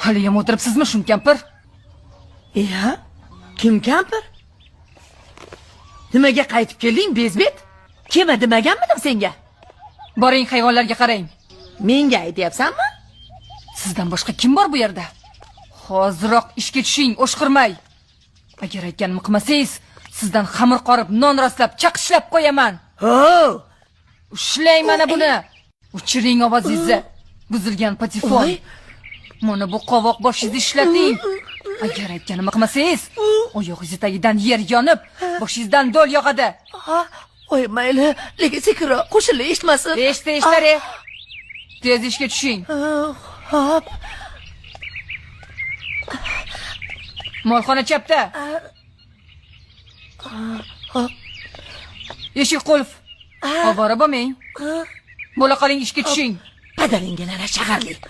Haliyam o'tiribsizmi shum kampir? Ya, kim kampir? Nimaga qaytib kelding, bezbet? Kema demaganmidim senga? Boring hayvonlarga qarang. Menga aytyapsanmi? Sizdan boshqa kim bor bu yerda? Hoziroq ishga tushing, o'shqirmay. Agar aytganimni qilmasangiz, sizdan xamir qorib, non rostlab, chaqishlab qo'yaman. Ho! Ushlang mana buni. O'chiring ovozingizni. Buzilgan patifon. Voy. Mana bu qovoq boshingizni ishlating. Agar aytganimni qilmasangiz, oyog'ingiz tagidan yer yonib, boshingizdan do'l yog'adi. Voy, mayli, lekin sekinroq qo'shilib eshitmasin. Eshitlar. Tez ishga tushing. Hop. Molxona chapda. Eshik qulf. Ovora bo'lmang. Bo'la qoling, ishga tushing. Padaringga nana shaharlik.